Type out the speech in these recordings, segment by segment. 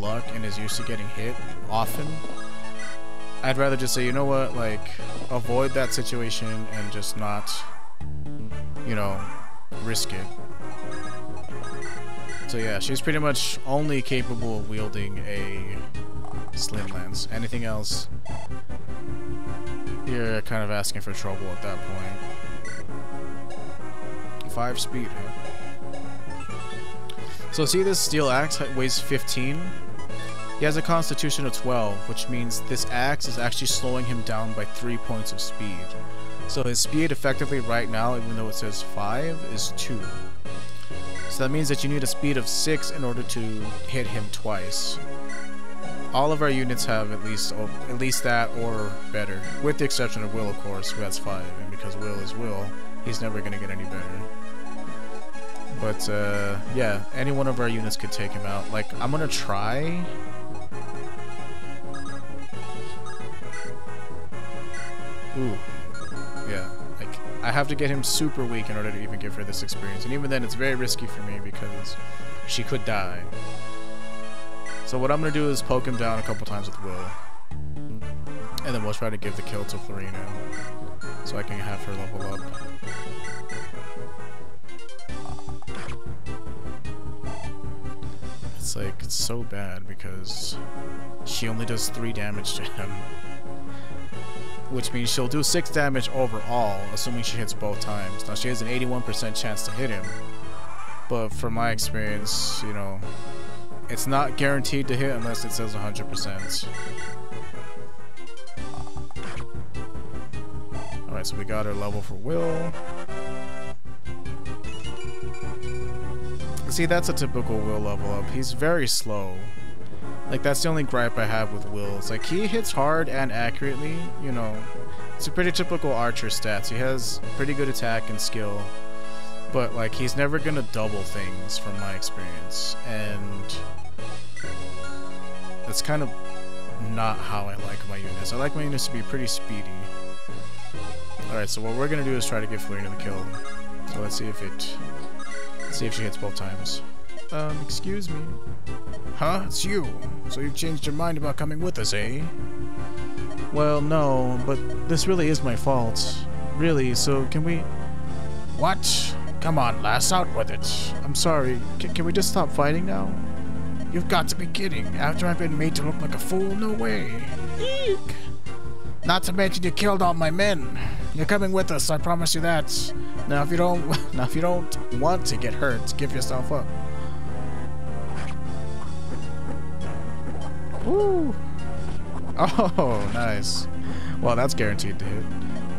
luck and is used to getting hit often, I'd rather just say, you know what, like, avoid that situation and just not, you know, risk it. So yeah, she's pretty much only capable of wielding a slim lance. Anything else, you're kind of asking for trouble at that point. 5 speed, huh? So see, this steel axe weighs 15. He has a constitution of 12, which means this axe is actually slowing him down by 3 points of speed. So his speed effectively right now, even though it says 5, is 2. So that means that you need a speed of 6 in order to hit him twice. All of our units have at least that or better, with the exception of Will, of course, who has 5. And because Will is Will, he's never going to get any better. But yeah, any one of our units could take him out. Like, I'm going to try. Ooh. Yeah. I have to get him super weak in order to even give her this experience. And even then, it's very risky for me because she could die. So what I'm going to do is poke him down a couple times with Will. And then we'll try to give the kill to Florina so I can have her level up. It's like, it's so bad because she only does 3 damage to him. Which means she'll do 6 damage overall, assuming she hits both times. Now, she has an 81% chance to hit him. But from my experience, you know, it's not guaranteed to hit unless it says 100%. Alright, so we got our level for Will. See, that's a typical Will level up. He's very slow. Like, that's the only gripe I have with Will. It's like, he hits hard and accurately, you know. It's a pretty typical archer stats. He has pretty good attack and skill. But, like, he's never gonna double things from my experience. And that's kind of not how I like my units. I like my units to be pretty speedy. Alright, so what we're gonna do is try to give Florina the kill. So let's see if she hits both times. Excuse me. Huh? It's you. So you've changed your mind about coming with us, eh? Well, no, but this really is my fault. Really, so can we... What? Come on, lass, out with it. I'm sorry. Can we just stop fighting now? You've got to be kidding. After I've been made to look like a fool? No way. Eek. Not to mention you killed all my men. You're coming with us, I promise you that. Now if you don't want to get hurt, give yourself up. Woo! Oh, nice. Well, that's guaranteed to hit.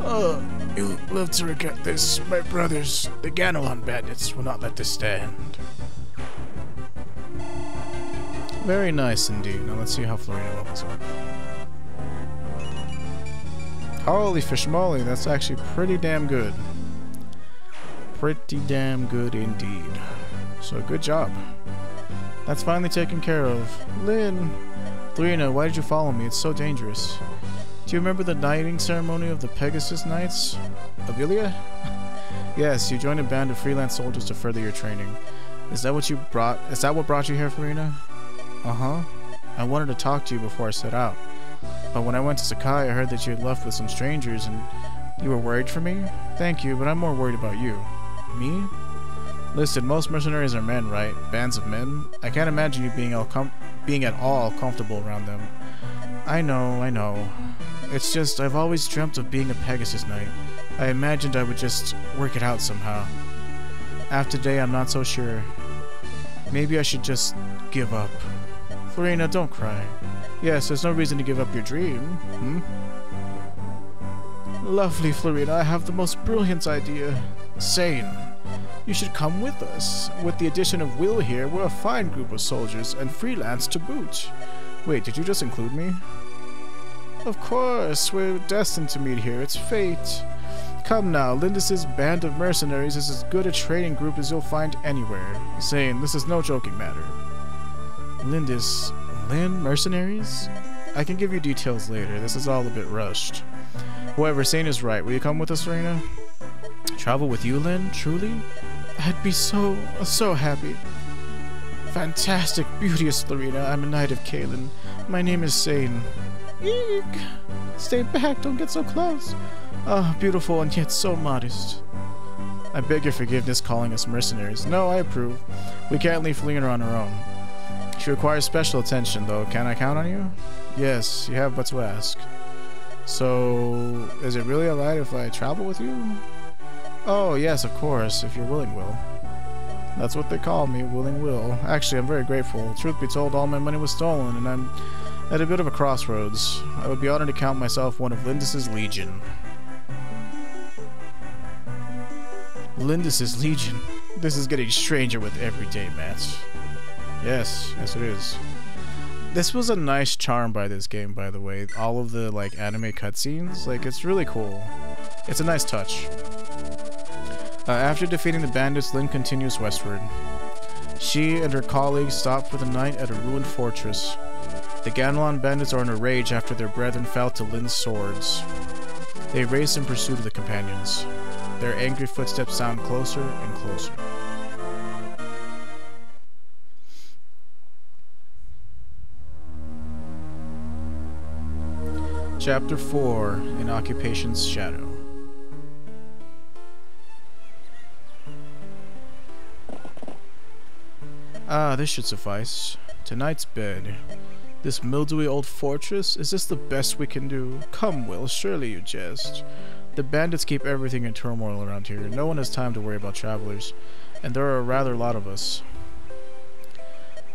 Oh, you'll live to regret this. My brothers, the Ganelon bandits, will not let this stand. Very nice indeed. Now let's see how Florina levels up. Holy fish moly, that's actually pretty damn good. Pretty damn good indeed. So good job. That's finally taken care of. Lynn! Florina, why did you follow me? It's so dangerous. Do you remember the knighting ceremony of the Pegasus Knights? Avilia? Yes, you joined a band of freelance soldiers to further your training. Is that what brought you here, Florina? Uh-huh. I wanted to talk to you before I set out. But when I went to Sakai, I heard that you had left with some strangers and you were worried for me? Thank you, but I'm more worried about you. Me? Listen, most mercenaries are men, right? Bands of men? I can't imagine you being at all comfortable around them. I know. It's just, I've always dreamt of being a Pegasus Knight. I imagined I would just work it out somehow. After today, I'm not so sure. Maybe I should just give up. Florina, don't cry. Yes, there's no reason to give up your dream. Lovely, Florina, I have the most brilliant idea. Sane. You should come with us. With the addition of Will here, we're a fine group of soldiers, and freelance to boot. Wait, did you just include me? Of course, we're destined to meet here. It's fate. Come now, Lindis's band of mercenaries is as good a trading group as you'll find anywhere. Sane, this is no joking matter. Lynn, mercenaries? I can give you details later. This is all a bit rushed. However, Sane is right. Will you come with us, Florina? Travel with you, Lynn? Truly? I'd be so happy. Fantastic, beauteous Lorena. I'm a knight of Kalen. My name is Sane. Eek! Stay back, don't get so close. Ah, beautiful and yet so modest. I beg your forgiveness calling us mercenaries. No, I approve. We can't leave Lena on her own. She requires special attention, though. Can I count on you? Yes, you have but to ask. So, is it really alright if I travel with you? Oh, yes, of course, if you're willing, Will. That's what they call me, Willing Will. Actually, I'm very grateful. Truth be told, all my money was stolen, and I'm at a bit of a crossroads. I would be honored to count myself one of Lindis's Legion. Lindis's Legion? This is getting stranger with every day, Matt. Yes, yes it is. This was a nice charm by this game, by the way. All of the, like, anime cutscenes, like, it's really cool. It's a nice touch. After defeating the bandits, Lynn continues westward. She and her colleagues stop for the night at a ruined fortress. The Ganelon bandits are in a rage after their brethren fell to Lynn's swords. They race in pursuit of the companions. Their angry footsteps sound closer and closer. Chapter 4, In Occupation's Shadow. Ah, this should suffice. Tonight's bed. This mildewy old fortress? Is this the best we can do? Come, Will, surely you jest. The bandits keep everything in turmoil around here. No one has time to worry about travelers, and there are a rather lot of us.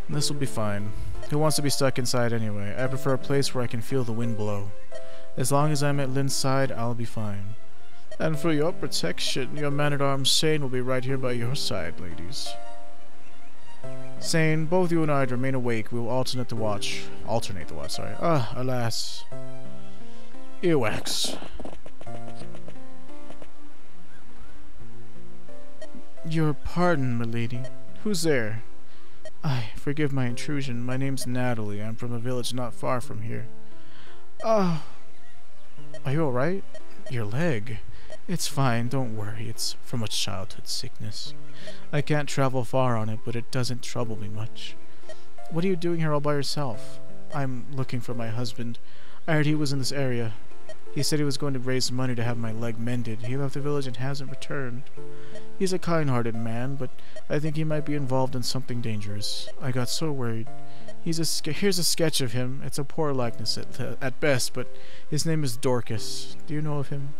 This will be fine. Who wants to be stuck inside anyway? I prefer a place where I can feel the wind blow. As long as I'm at Lynn's side, I'll be fine. And for your protection, your man-at-arms Sane will be right here by your side, ladies. Sane, both you and I remain awake. We will alternate the watch. Ah, alas. Earwax. Your pardon, milady. Who's there? Forgive my intrusion. My name's Natalie. I'm from a village not far from here. Oh. Are you alright? Your leg. It's fine, don't worry. It's from a childhood sickness. I can't travel far on it, but it doesn't trouble me much. What are you doing here all by yourself? I'm looking for my husband. I heard he was in this area. He said he was going to raise money to have my leg mended. He left the village and hasn't returned. He's a kind-hearted man, but I think he might be involved in something dangerous. I got so worried. Here's a sketch of him. It's a poor likeness at best, but his name is Dorcas. Do you know of him?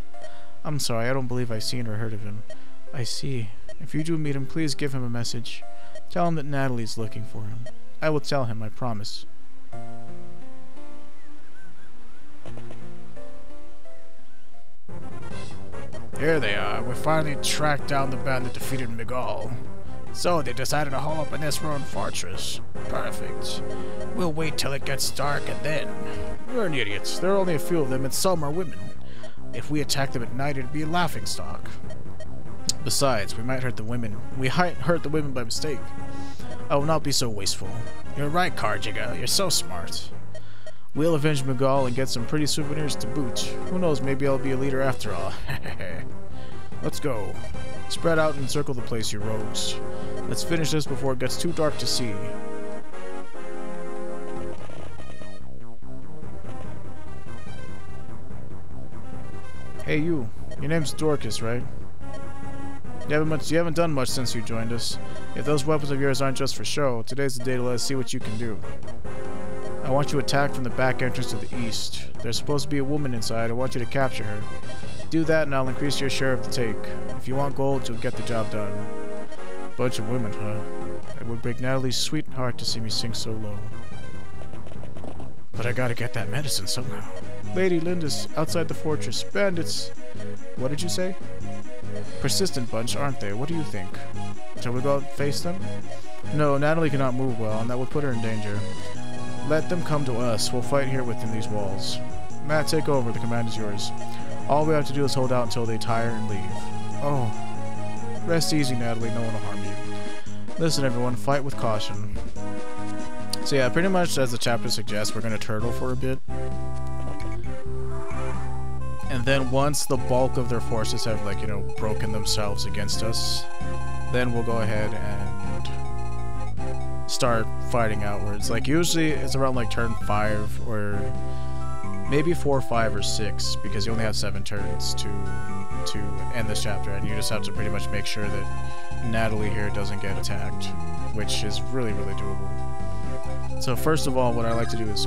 I'm sorry, I don't believe I've seen or heard of him. I see. If you do meet him, please give him a message. Tell him that Natalie's looking for him. I will tell him, I promise. Here they are. We finally tracked down the band that defeated Miguel. So they decided to haul up in this ruined fortress. Perfect. We'll wait till it gets dark and then... You're an idiot. There are only a few of them and some are women. If we attack them at night, it'd be a laughingstock. Besides, we might hurt the women. We might hurt the women by mistake. I will not be so wasteful. You're right, Carjiga. You're so smart. We'll avenge Miguel and get some pretty souvenirs to boot. Who knows, maybe I'll be a leader after all. Let's go. Spread out and encircle the place, you rogues. Let's finish this before it gets too dark to see. Hey you, your name's Dorcas, right? You haven't done much since you joined us. If those weapons of yours aren't just for show, today's the day to let us see what you can do. I want you attacked from the back entrance to the east. There's supposed to be a woman inside. I want you to capture her. Do that and I'll increase your share of the take. If you want gold, you'll get the job done. Bunch of women, huh? It would break Natalie's sweet heart to see me sink so low. But I gotta get that medicine somehow. Lady Lindis, outside the fortress. Bandits! What did you say? Persistent bunch, aren't they? What do you think? Shall we go out and face them? No, Natalie cannot move well, and that would put her in danger. Let them come to us. We'll fight here within these walls. Matt, take over. The command is yours. All we have to do is hold out until they tire and leave. Oh. Rest easy, Natalie. No one will harm you. Listen, everyone. Fight with caution. So yeah, pretty much as the chapter suggests, we're going to turtle for a bit. And then once the bulk of their forces have, like, you know, broken themselves against us, then we'll go ahead and start fighting outwards. Like usually it's around like turn 5 or maybe 4, 5, or 6, because you only have 7 turns to end this chapter, and you just have to pretty much make sure that Natalie here doesn't get attacked, which is really, really doable. So first of all, what I like to do is,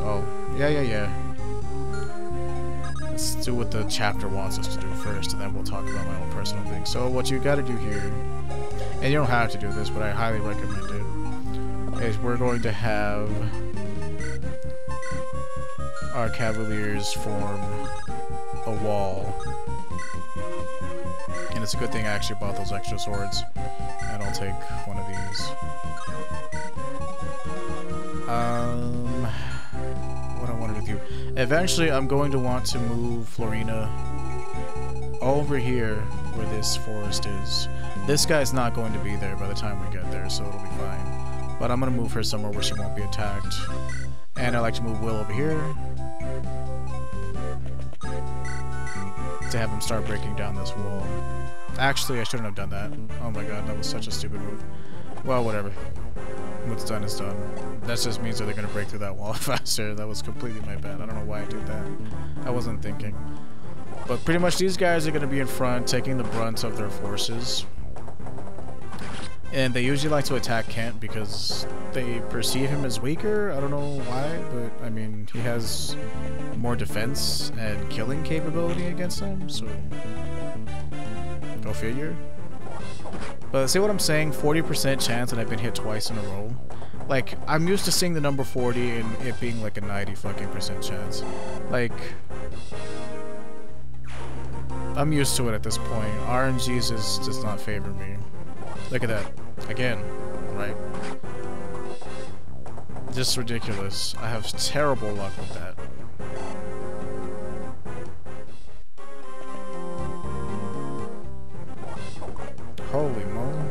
let's do what the chapter wants us to do first, and then we'll talk about my own personal thing. So what you gotta do here, and you don't have to do this, but I highly recommend it, is we're going to have our cavaliers form a wall. And it's a good thing I actually bought those extra swords. And I'll take one of these. What I wanted to do. Eventually, I'm going to want to move Florina over here where this forest is. This guy's not going to be there by the time we get there, so it'll be fine. But I'm going to move her somewhere where she won't be attacked. And I like to move Will over here to have him start breaking down this wall. Actually, I shouldn't have done that. Oh my god, that was such a stupid move. Well, whatever. What's done is done. That just means that they're gonna break through that wall faster. That was completely my bad. I don't know why I did that. I wasn't thinking. But pretty much these guys are gonna be in front, taking the brunt of their forces. And they usually like to attack Kent because they perceive him as weaker. I don't know why, but I mean, he has more defense and killing capability against them, so go figure. But see what I'm saying? 40% chance that I've been hit twice in a row. Like, I'm used to seeing the number 40 and it being like a 90% chance. Like, I'm used to it at this point. RNGs does not favor me. Look at that. Again, right? Just ridiculous. I have terrible luck with that. Holy moly.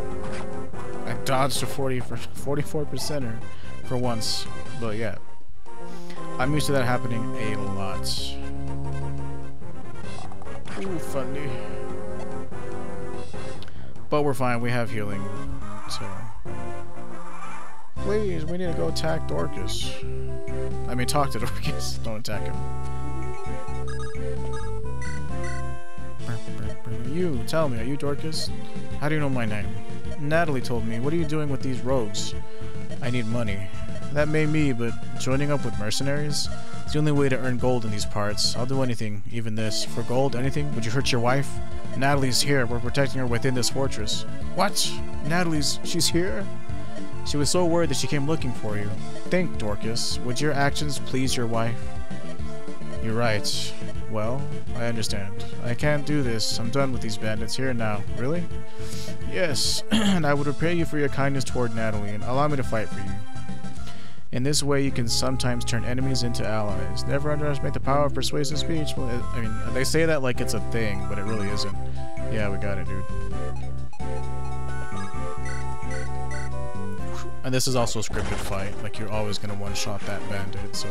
I dodged a 44%er for once. But yeah. I'm used to that happening a lot. Ooh, funny. But we're fine, we have healing. So please, we need to go attack Dorcas. I mean, talk to Dorcas, don't attack him. You, tell me, are you Dorcas? How do you know my name? Natalie told me. What are you doing with these rogues? I need money. That may be, but joining up with mercenaries? It's the only way to earn gold in these parts. I'll do anything, even this. For gold, anything? Would you hurt your wife? Natalie's here. We're protecting her within this fortress. What? She's here? She was so worried that she came looking for you. Think, Dorcas. Would your actions please your wife? You're right. Well, I understand. I can't do this. I'm done with these bandits here and now. Really? Yes, and I would repay you for your kindness toward Natalie and allow me to fight for you. In this way, you can sometimes turn enemies into allies. Never underestimate the power of persuasive speech. Well, I mean, they say that like it's a thing, but it really isn't. Yeah, we got it, dude. And this is also a scripted fight. Like, you're always gonna one-shot that bandit, so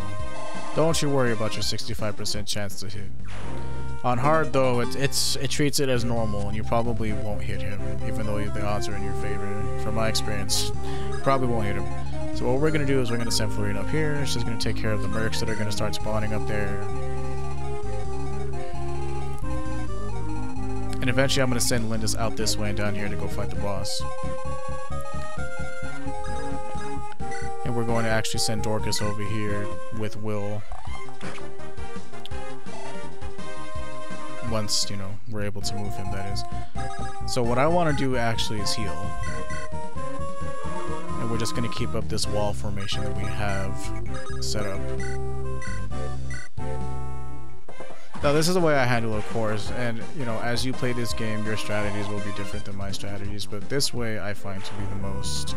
don't you worry about your 65% chance to hit. On hard, though, it treats it as normal, and you probably won't hit him, even though the odds are in your favor. From my experience, you probably won't hit him. So what we're going to do is we're going to send Florina up here. She's going to take care of the mercs that are going to start spawning up there. And eventually I'm going to send Lindis out this way and down here to go fight the boss. And we're going to actually send Dorcas over here with Will. Once, you know, we're able to move him, that is. So what I want to do actually is heal. And we're just going to keep up this wall formation that we have set up. Now this is the way I handle it, of course, and you know, as you play this game, your strategies will be different than my strategies, but this way I find to be the most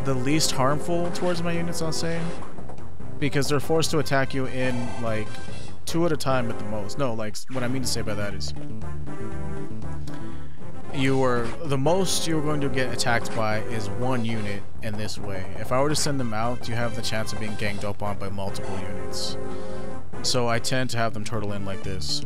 the least harmful towards my units, I'll say. Because they're forced to attack you in, like, 2 at a time at the most. No, like, what I mean to say by that is the most you're going to get attacked by is 1 unit in this way. If I were to send them out, you have the chance of being ganged up on by multiple units. So I tend to have them turtle in like this.